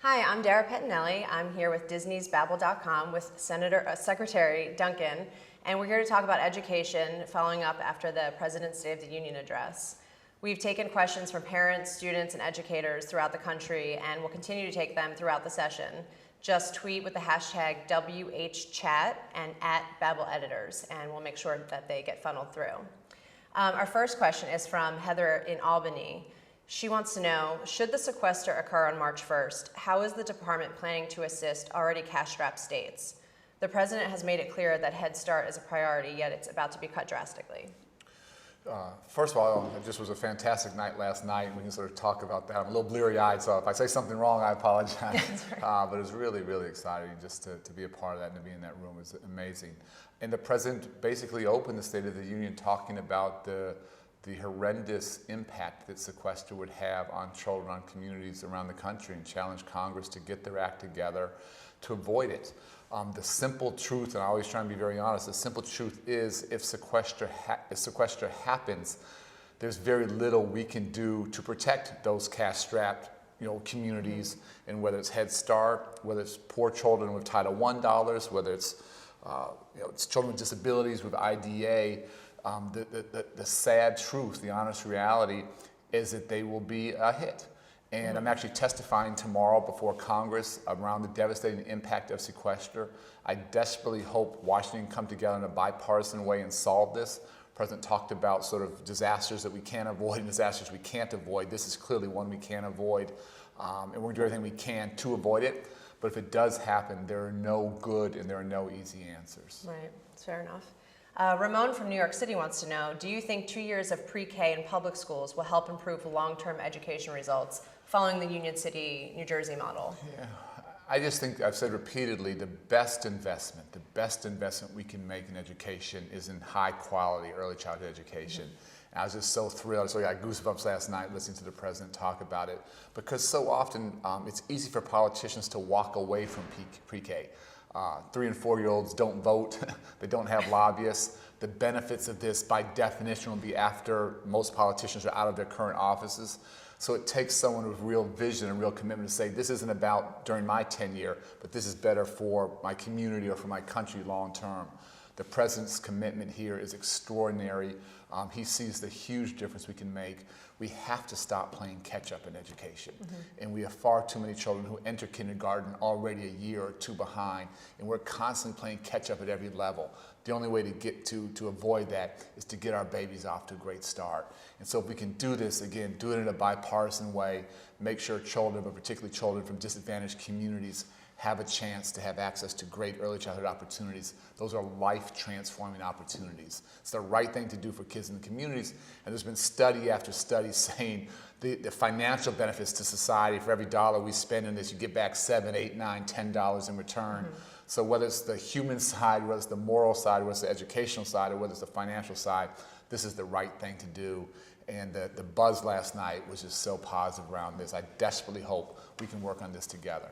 Hi, I'm Dara Pettinelli. I'm here with Disney's Babbel.com with Secretary Duncan, and we're here to talk about education following up after the President's State of the Union address. We've taken questions from parents, students, and educators throughout the country, and we'll continue to take them throughout the session. Just tweet with the hashtag WHChat and @BabbelEditors, and we'll make sure that they get funneled through. Our first question is from Heather in Albany. She wants to know, should the sequester occur on March 1st, how is the department planning to assist already cash-strapped states? The president has made it clear that Head Start is a priority, yet it's about to be cut drastically. First of all, it just was a fantastic night last night, and we can sort of talk about that. I'm a little bleary-eyed, so if I say something wrong, I apologize. But it was really, really exciting just to be a part of that and to be in that room. It was amazing. And the president basically opened the State of the Union talking about the horrendous impact that sequester would have on children, on communities around the country, and challenged Congress to get their act together to avoid it. The simple truth, and I always try and be very honest, the simple truth is if sequester happens, there's very little we can do to protect those cash-strapped communities, and whether it's Head Start, whether it's poor children with Title I dollars, whether it's it's children with disabilities with IDA, the sad truth, the honest reality is that they will be a hit. And I'm actually testifying tomorrow before Congress around the devastating impact of sequester. I desperately hope Washington can come together in a bipartisan way and solve this. The President talked about sort of disasters that we can avoid and disasters we can't avoid. This is clearly one we can't avoid, and we're going to do everything we can to avoid it. But if it does happen, there are no good and there are no easy answers. Right, that's fair enough. Ramon from New York City wants to know, do you think 2 years of pre-K in public schools will help improve long-term education results following the Union City, New Jersey model? Yeah, I just think, I've said repeatedly, the best investment we can make in education is in high-quality early childhood education. And I was just so thrilled, so I got goosebumps last night listening to the President talk about it, because so often it's easy for politicians to walk away from pre-K. 3- and 4-year-olds don't vote, they don't have lobbyists. The benefits of this, by definition, will be after most politicians are out of their current offices. So it takes someone with real vision and real commitment to say, this isn't about during my tenure, but this is better for my community or for my country long term. The President's commitment here is extraordinary. He sees the huge difference we can make. We have to stop playing catch up in education. And we have far too many children who enter kindergarten already a year or two behind, and we're constantly playing catch up at every level. The only way to get to avoid that is to get our babies off to a great start. And so if we can do this, again, do it in a bipartisan way, make sure children, but particularly children from disadvantaged communities, have a chance to have access to great early childhood opportunities. Those are life-transforming opportunities. It's the right thing to do for kids in the communities, and there's been study after study saying the financial benefits to society, for every dollar we spend in this, you get back $7, $8, $9, $10 in return. So whether it's the human side, whether it's the moral side, whether it's the educational side, or whether it's the financial side, this is the right thing to do. And the buzz last night was just so positive around this. I desperately hope we can work on this together.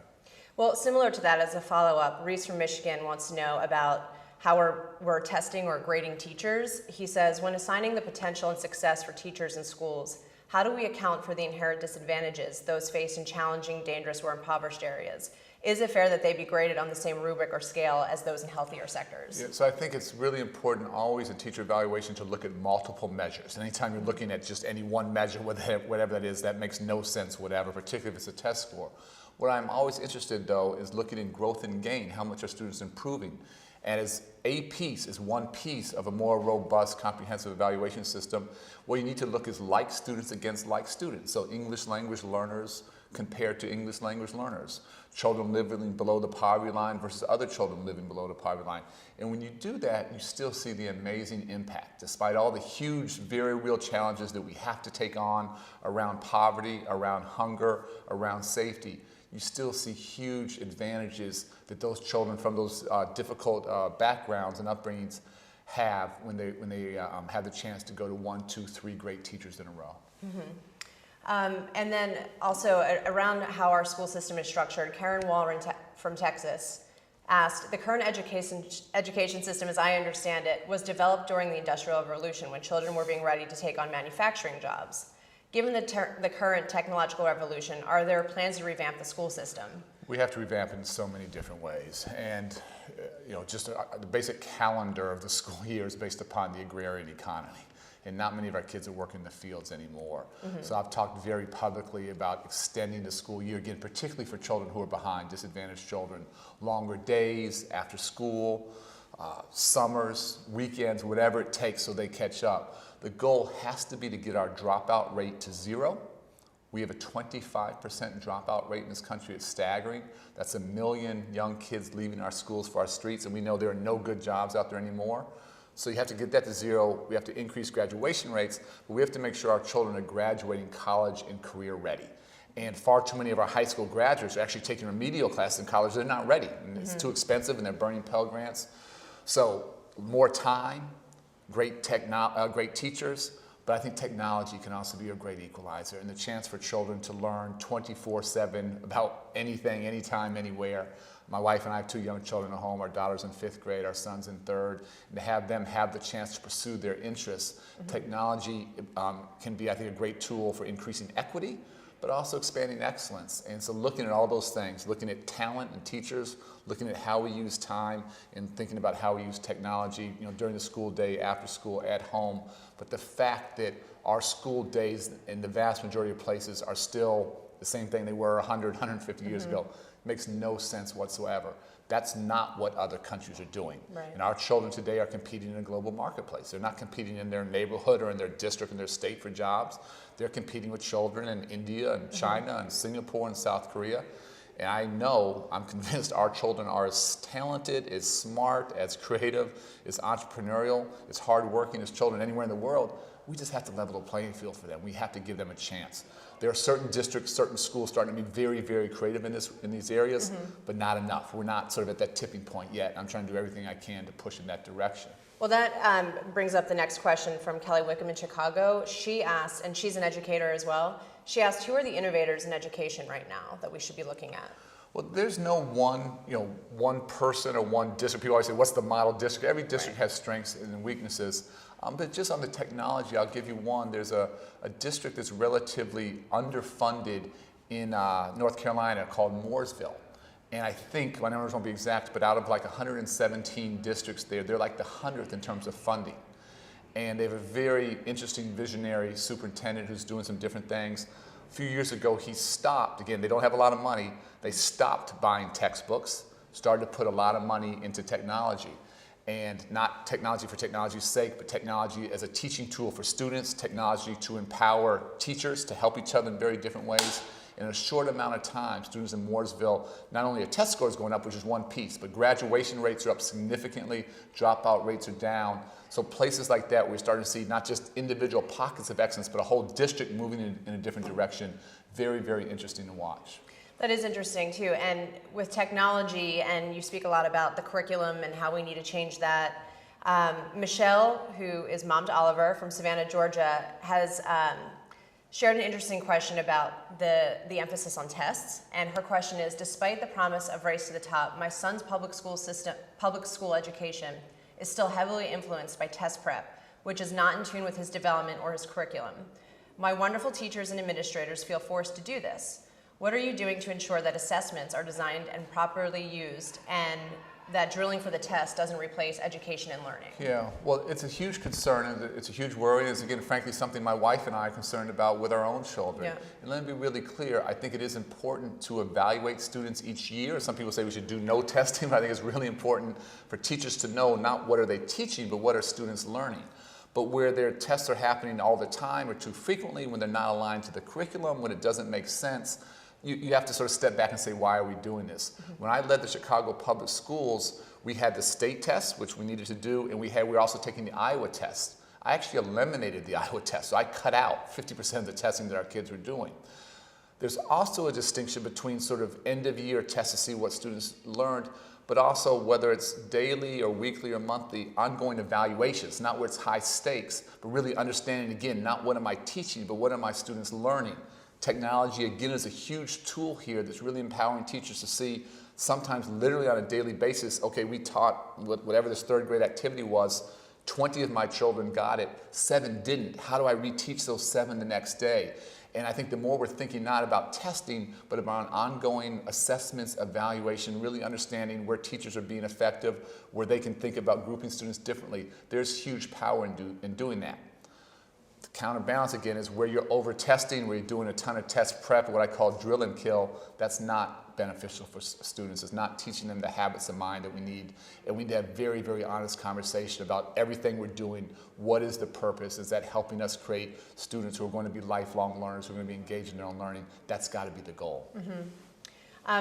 Well, similar to that, as a follow-up, Reese from Michigan wants to know about how we're testing or grading teachers. He says, when assigning the potential and success for teachers in schools, how do we account for the inherent disadvantages those face in challenging, dangerous, or impoverished areas? Is it fair that they be graded on the same rubric or scale as those in healthier sectors? Yeah, so I think it's really important always in teacher evaluation to look at multiple measures. Anytime you're looking at just any one measure, whatever that is, that makes no sense, whatever, particularly if it's a test score. What I'm always interested, though, is looking in growth and gain. How much are students improving? And as a piece, as one piece of a more robust, comprehensive evaluation system, what you need to look is like students against like students. So English language learners compared to English language learners. Children living below the poverty line versus other children living below the poverty line. And when you do that, you still see the amazing impact. Despite all the huge, very real challenges that we have to take on around poverty, around hunger, around safety, you still see huge advantages that those children from those difficult backgrounds and upbringings have when they have the chance to go to 1, 2, 3 great teachers in a row. And then also around how our school system is structured, Karen Walren from Texas asked, the current education system, as I understand it, was developed during the Industrial Revolution when children were being ready to take on manufacturing jobs. Given the current technological revolution, are there plans to revamp the school system? We have to revamp it in so many different ways. And just the basic calendar of the school year is based upon the agrarian economy. And not many of our kids are working in the fields anymore. So I've talked very publicly about extending the school year, again, particularly for children who are behind, disadvantaged children. Longer days, after school, summers, weekends, whatever it takes so they catch up. The goal has to be to get our dropout rate to 0. We have a 25% dropout rate in this country. It's staggering. That's 1 million young kids leaving our schools for our streets, and we know there are no good jobs out there anymore. So you have to get that to 0. We have to increase graduation rates, but we have to make sure our children are graduating college and career ready. And far too many of our high school graduates are actually taking remedial classes in college. They're not ready. And it's too expensive, and they're burning Pell Grants. So more time, great teachers, but I think technology can also be a great equalizer, and the chance for children to learn 24/7 about anything, anytime, anywhere. My wife and I have 2 young children at home. Our daughter's in 5th grade, our son's in 3rd. And to have them have the chance to pursue their interests, technology can be, I think, a great tool for increasing equity, but also expanding excellence. And so looking at all those things, looking at talent and teachers, looking at how we use time, and thinking about how we use technology, during the school day, after school, at home. But the fact that our school days in the vast majority of places are still the same thing they were 100, 150 years ago makes no sense whatsoever. That's not what other countries are doing. Right. And our children today are competing in a global marketplace. They're not competing in their neighborhood or in their district and their state for jobs. They're competing with children in India and China and Singapore and South Korea. And I'm convinced our children are as talented, as smart, as creative, as entrepreneurial, as hardworking as children anywhere in the world. We just have to level the playing field for them. We have to give them a chance. There are certain districts, certain schools starting to be very, very creative in these areas, but not enough. We're not sort of at that tipping point yet. I'm trying to do everything I can to push in that direction. Well, that brings up the next question from Kelly Wickham in Chicago. She asked, and she's an educator as well, she asked, who are the innovators in education right now that we should be looking at? Well, there's no one person or one district. People always say, what's the model district? Every district has strengths and weaknesses. But just on the technology, I'll give you one. There's a district that's relatively underfunded in North Carolina called Mooresville. And I think, my numbers won't be exact, but out of like 117 districts there, they're like the 100th in terms of funding. And they have a very interesting visionary superintendent who's doing some different things. A few years ago, he stopped. Again, they don't have a lot of money. They stopped buying textbooks, started to put a lot of money into technology. And not technology for technology's sake, but technology as a teaching tool for students, technology to empower teachers to help each other in very different ways. In a short amount of time, students in Mooresville, not only a test score is going up, which is one piece, but graduation rates are up significantly, dropout rates are down. So places like that, we're starting to see not just individual pockets of excellence, but a whole district moving in a different direction. Very, very interesting to watch. That is interesting too. And with technology, and you speak a lot about the curriculum and how we need to change that. Michelle, who is mom to Oliver from Savannah, Georgia, has shared an interesting question about the emphasis on tests. And her question is, despite the promise of race to the top, my son's public school education is still heavily influenced by test prep, which is not in tune with his development or his curriculum. My wonderful teachers and administrators feel forced to do this. What are you doing to ensure that assessments are designed and properly used, and that drilling for the test doesn't replace education and learning? Yeah, well, it's a huge concern, and it's a huge worry, and it's, again, frankly, something my wife and I are concerned about with our own children. Yeah. And let me be really clear, I think it is important to evaluate students each year. Some people say we should do no testing, but I think it's really important for teachers to know not what are they teaching, but what are students learning. But where their tests are happening all the time or too frequently, when they're not aligned to the curriculum, when it doesn't make sense, you have to sort of step back and say, why are we doing this? When I led the Chicago Public Schools, we had the state test, which we needed to do, and we were also taking the Iowa test. I actually eliminated the Iowa test, so I cut out 50% of the testing that our kids were doing. There's also a distinction between sort of end-of-year tests to see what students learned, but also whether it's daily or weekly or monthly ongoing evaluations, not where it's high stakes, but really understanding, again, not what am I teaching, but what are my students learning. Technology, again, is a huge tool here that's really empowering teachers to see, sometimes literally on a daily basis, okay, we taught whatever this third grade activity was 20 of my children got it, 7 didn't. How do I reteach those 7 the next day? And I think the more we're thinking not about testing, but about ongoing assessments, evaluation, really understanding where teachers are being effective, where they can think about grouping students differently, there's huge power in doing that. The counterbalance again is where you're over testing, where you're doing a ton of test prep, what I call drill and kill. That's not beneficial for students. It's not teaching them the habits of mind that we need. And we need to have very, very honest conversation about everything we're doing. What is the purpose? Is that helping us create students who are going to be lifelong learners, who are going to be engaged in their own learning? That's got to be the goal.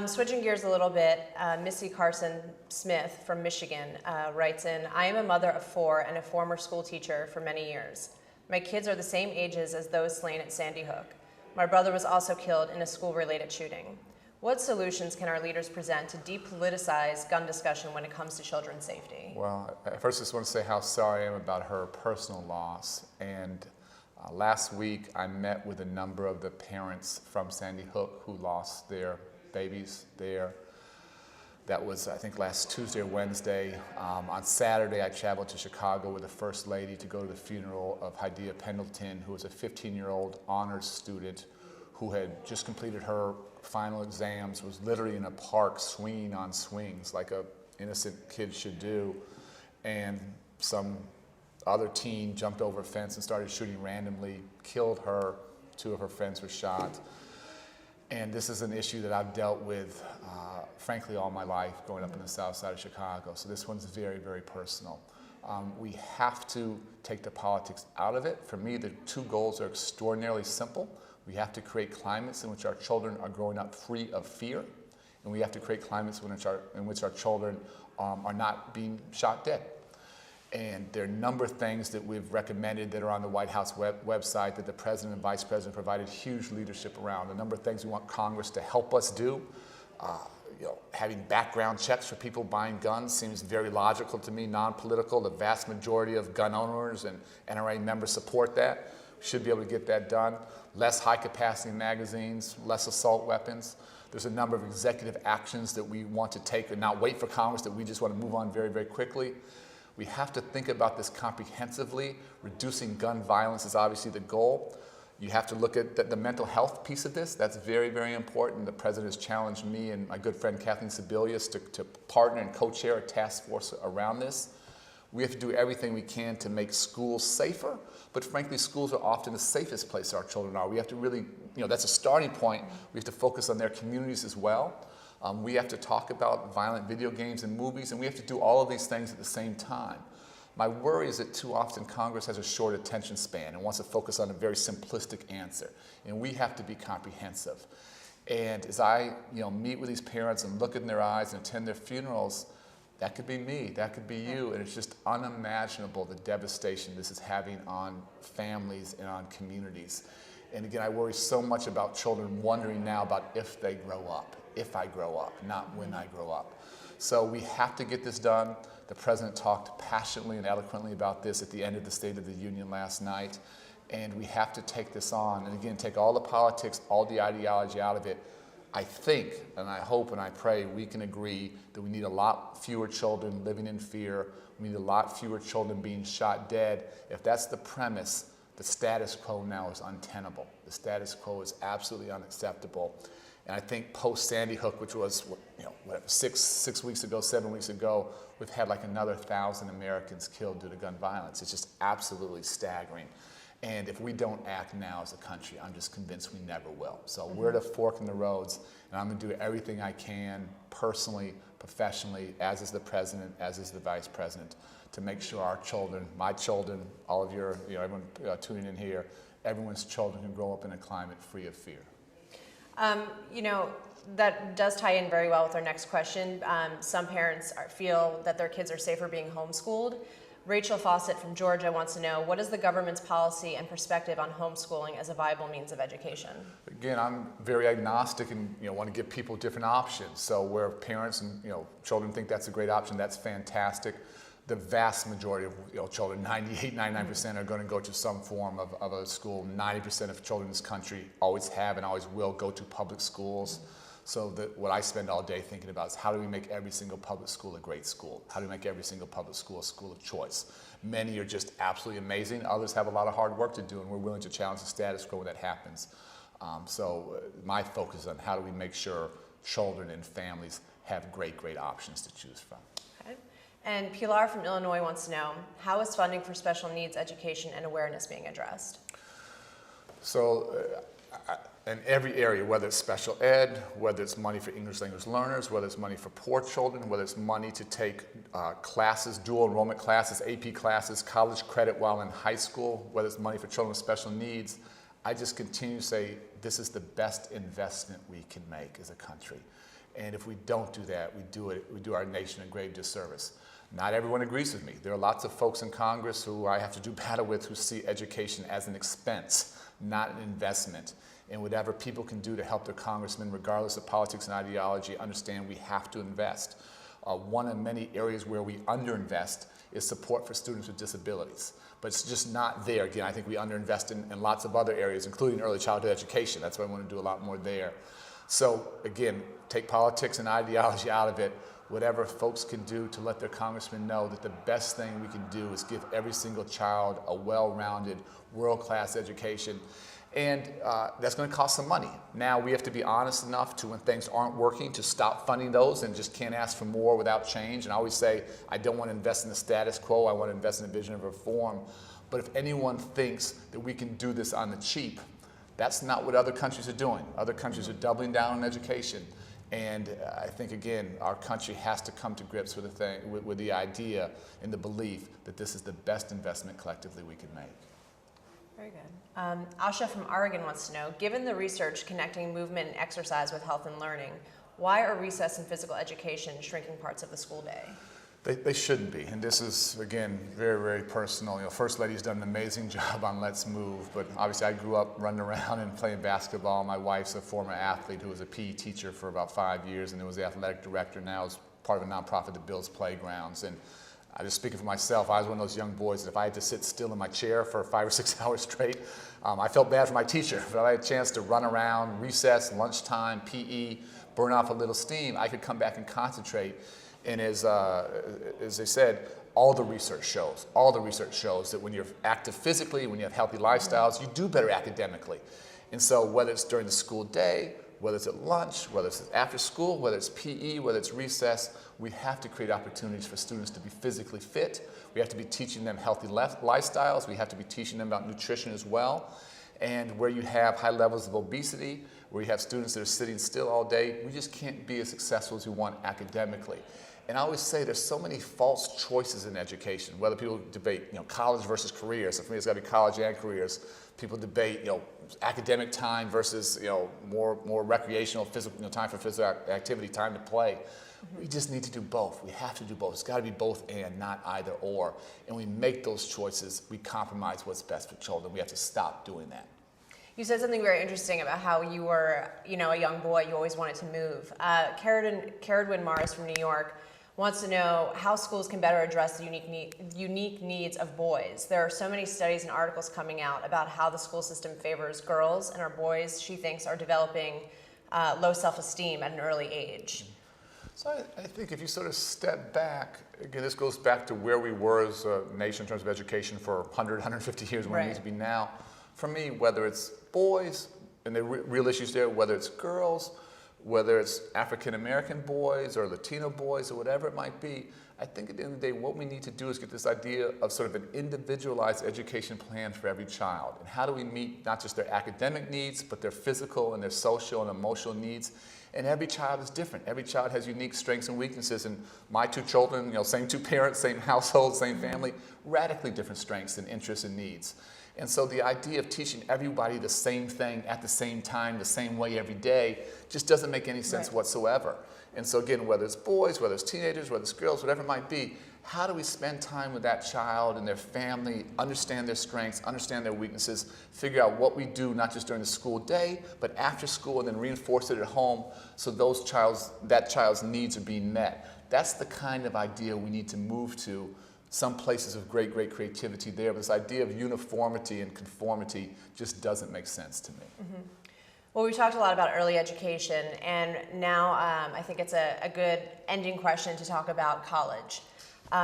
Switching gears a little bit, Missy Carson Smith from Michigan writes in, I am a mother of 4 and a former school teacher for many years. My kids are the same ages as those slain at Sandy Hook. My brother was also killed in a school-related shooting. What solutions can our leaders present to depoliticize gun discussion when it comes to children's safety? Well, first I just want to say how sorry I am about her personal loss. And last week I met with a number of the parents from Sandy Hook who lost their babies there. That was, I think, last Tuesday or Wednesday. On Saturday, I traveled to Chicago with the First Lady to go to the funeral of Hadiya Pendleton, who was a 15-year-old honors student who had just completed her final exams, was literally in a park swinging on swings like a innocent kid should do. And some other teen jumped over a fence and started shooting randomly, killed her. 2 of her friends were shot. And this is an issue that I've dealt with, frankly, all my life, growing up in the south side of Chicago. So this one's very, very personal. We have to take the politics out of it. For me, the 2 goals are extraordinarily simple. We have to create climates in which our children are growing up free of fear, and we have to create climates in which our children are not being shot dead. And there are a number of things that we've recommended that are on the White House website that the President and Vice President provided huge leadership around. A number of things we want Congress to help us do. Having background checks for people buying guns seems very logical to me, non-political. The vast majority of gun owners and NRA members support that. We should be able to get that done. Less high-capacity magazines, less assault weapons. There's a number of executive actions that we want to take and not wait for Congress, that we just want to move on very, very quickly. We have to think about this comprehensively. Reducing gun violence is obviously the goal. You have to look at the mental health piece of this. That's very, very important. The President has challenged me and my good friend Kathleen Sebelius to partner and co-chair a task force around this. We have to do everything we can to make schools safer, but frankly, schools are often the safest place our children are. We have to really, that's a starting point. We have to focus on their communities as well. We have to talk about violent video games and movies, and we have to do all of these things at the same time. My worry is that too often Congress has a short attention span and wants to focus on a very simplistic answer, and we have to be comprehensive. And as I meet with these parents and look in their eyes and attend their funerals, that could be me, that could be you, and it's just unimaginable the devastation this is having on families and on communities. And again, I worry so much about children wondering now about if they grow up. If I grow up, not when I grow up. So we have to get this done. The President talked passionately and eloquently about this at the end of the State of the Union last night. And we have to take this on. And again, take all the politics, all the ideology out of it. I think, and I hope and I pray we can agree that we need a lot fewer children living in fear. We need a lot fewer children being shot dead. If that's the premise, the status quo now is untenable. The status quo is absolutely unacceptable. And I think post-Sandy Hook, which was, 6 weeks ago, 7 weeks ago, we've had like another 1,000 Americans killed due to gun violence. It's just absolutely staggering. And if we don't act now as a country, I'm just convinced we never will. So we're at a fork in the roads, and I'm going to do everything I can, personally, professionally, as is the President, as is the Vice President, to make sure our children, my children, all of your, everyone tuning in here, everyone's children can grow up in a climate free of fear. That does tie in very well with our next question. Some parents feel that their kids are safer being homeschooled. Rachel Fawcett from Georgia wants to know, what is the government's policy and perspective on homeschooling as a viable means of education? Again, I'm very agnostic and want to give people different options. So where parents and children think that's a great option, that's fantastic. The vast majority of children, 98, 99%, are going to go to some form of a school. 90% of children in this country always have and always will go to public schools. So what I spend all day thinking about is how do we make every single public school a great school? How do we make every single public school a school of choice? Many are just absolutely amazing. Others have a lot of hard work to do, and we're willing to challenge the status quo when that happens. My focus is on how do we make sure children and families have great, great options to choose from. Okay. And Pilar from Illinois wants to know, how is funding for special needs education and awareness being addressed? So in every area, whether it's special ed, whether it's money for English language learners, whether it's money for poor children, whether it's money to take classes, dual enrollment classes, AP classes, college credit while in high school, whether it's money for children with special needs, I just continue to say this is the best investment we can make as a country. And if we don't do that, we do our nation a grave disservice. Not everyone agrees with me. There are lots of folks in Congress who I have to do battle with who see education as an expense, not an investment. And whatever people can do to help their congressmen, regardless of politics and ideology, understand we have to invest. One of many areas where we underinvest is support for students with disabilities. But it's just not there. Again, I think we underinvest in lots of other areas, including early childhood education. That's why I want to do a lot more there. So again, take politics and ideology out of it. Whatever folks can do to let their congressmen know that the best thing we can do is give every single child a well-rounded, world-class education. And that's going to cost some money. Now we have to be honest enough to, when things aren't working, to stop funding those and just can't ask for more without change. And I always say, I don't want to invest in the status quo, I want to invest in a vision of reform. But if anyone thinks that we can do this on the cheap, that's not what other countries are doing. Other countries are doubling down on education. And I think, again, our country has to come to grips with the idea and the belief that this is the best investment collectively we can make. Very good. Asha from Oregon wants to know, given the research connecting movement and exercise with health and learning, why are recess and physical education shrinking parts of the school day? They shouldn't be, and this is, again, very, very personal. First Lady's done an amazing job on Let's Move, but obviously I grew up running around and playing basketball. My wife's a former athlete who was a PE teacher for about 5 years and then was the athletic director, now is part of a nonprofit that builds playgrounds. And I just speaking for myself, I was one of those young boys that if I had to sit still in my chair for 5 or 6 hours straight, I felt bad for my teacher. But if I had a chance to run around, recess, lunchtime, PE, burn off a little steam, I could come back and concentrate. And as they said, all the research shows that when you're active physically, when you have healthy lifestyles, you do better academically. And so whether it's during the school day, whether it's at lunch, whether it's after school, whether it's PE, whether it's recess, we have to create opportunities for students to be physically fit. We have to be teaching them healthy lifestyles. We have to be teaching them about nutrition as well. And where you have high levels of obesity, where you have students that are sitting still all day, we just can't be as successful as we want academically. And I always say there's so many false choices in education, whether people debate, college versus careers. So for me, it's got to be college and careers. People debate, academic time versus, more recreational, physical, time for physical activity, time to play. Mm-hmm. We just need to do both. We have to do both. It's got to be both and, not either or. And we make those choices, we compromise what's best for children. We have to stop doing that. You said something very interesting about how you were, a young boy, you always wanted to move. Caradwin Morris from New York wants to know how schools can better address the unique needs of boys. There are so many studies and articles coming out about how the school system favors girls, and our boys, she thinks, are developing low self-esteem at an early age. So I think if you sort of step back, again, this goes back to where we were as a nation in terms of education for 100, 150 years, where we need to be now. For me, whether it's boys, and the real issues there, whether it's girls, whether it's African-American boys or Latino boys or whatever it might be, I think at the end of the day, what we need to do is get this idea of sort of an individualized education plan for every child. And how do we meet not just their academic needs, but their physical and their social and emotional needs? And every child is different. Every child has unique strengths and weaknesses. And my two children, same two parents, same household, same family, radically different strengths and interests and needs. And so the idea of teaching everybody the same thing at the same time, the same way every day, just doesn't make any sense whatsoever. And so again, whether it's boys, whether it's teenagers, whether it's girls, whatever it might be, how do we spend time with that child and their family, understand their strengths, understand their weaknesses, figure out what we do not just during the school day, but after school, and then reinforce it at home so that child's needs are being met. That's the kind of idea we need to move to. Some places of great, great creativity there, but this idea of uniformity and conformity just doesn't make sense to me. Mm-hmm. Well, we've talked a lot about early education, and now I think it's a good ending question to talk about college.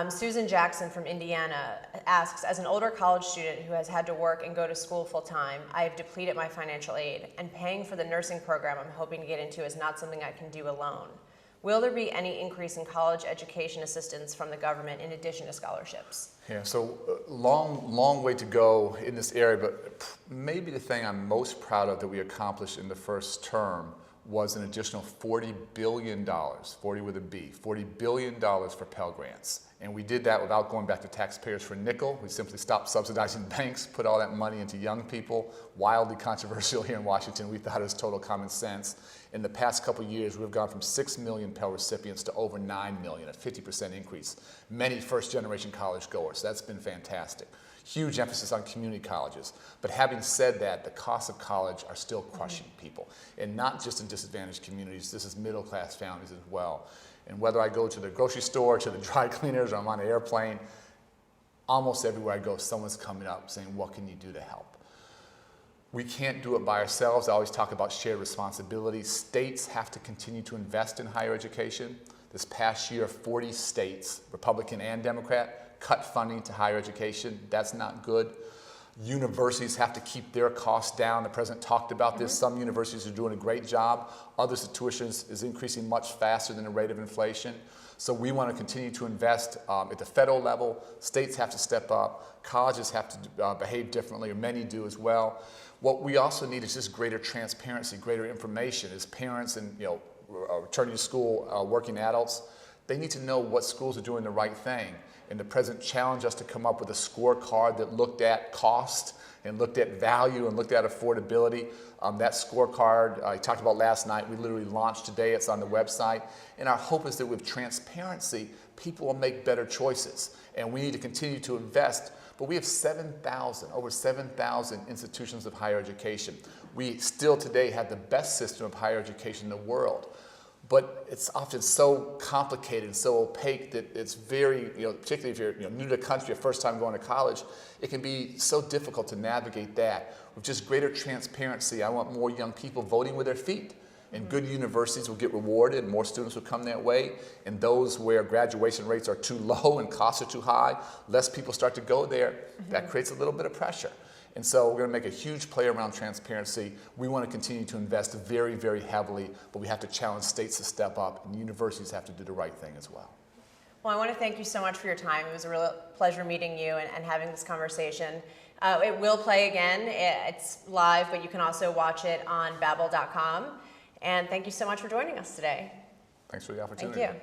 Susan Jackson from Indiana asks, as an older college student who has had to work and go to school full time, I have depleted my financial aid, and paying for the nursing program I'm hoping to get into is not something I can do alone. Will there be any increase in college education assistance from the government in addition to scholarships? Yeah, so long way to go in this area, but maybe the thing I'm most proud of that we accomplished in the first term was an additional $40 billion, 40 with a B, $40 billion for Pell Grants. And we did that without going back to taxpayers for a nickel. We simply stopped subsidizing banks, put all that money into young people. Wildly controversial here in Washington. We thought it was total common sense. In the past couple of years, we've gone from 6 million Pell recipients to over 9 million, a 50% increase. Many first-generation college goers. That's been fantastic. Huge emphasis on community colleges. But having said that, the costs of college are still crushing people. And not just in disadvantaged communities, this is middle-class families as well. And whether I go to the grocery store, to the dry cleaners, or I'm on an airplane, almost everywhere I go, someone's coming up saying, what can you do to help? We can't do it by ourselves. I always talk about shared responsibility. States have to continue to invest in higher education. This past year, 40 states, Republican and Democrat, cut funding to higher education. That's not good. Universities have to keep their costs down. The president talked about this. Some universities are doing a great job. Others, the tuition is increasing much faster than the rate of inflation. So we want to continue to invest at the federal level. States have to step up. Colleges have to behave differently, or many do as well. What we also need is just greater transparency, greater information. As parents and returning to school, working adults, they need to know what schools are doing the right thing. And the president challenged us to come up with a scorecard that looked at cost and looked at value and looked at affordability. That scorecard I talked about last night, we literally launched today. It's on the website. And our hope is that with transparency, people will make better choices. And we need to continue to invest. But we have over 7,000 institutions of higher education. We still today have the best system of higher education in the world. But it's often so complicated and so opaque that it's very, particularly if you're new to the country, your first time going to college, it can be so difficult to navigate that. With just greater transparency, I want more young people voting with their feet. And good universities will get rewarded, more students will come that way. And those where graduation rates are too low and costs are too high, less people start to go there. That creates a little bit of pressure. And so we're going to make a huge play around transparency. We want to continue to invest very, very heavily, but we have to challenge states to step up, and universities have to do the right thing as well. Well, I want to thank you so much for your time. It was a real pleasure meeting you and having this conversation. It will play again. It's live, but you can also watch it on Babbel.com. And thank you so much for joining us today. Thanks for the opportunity. Thank you.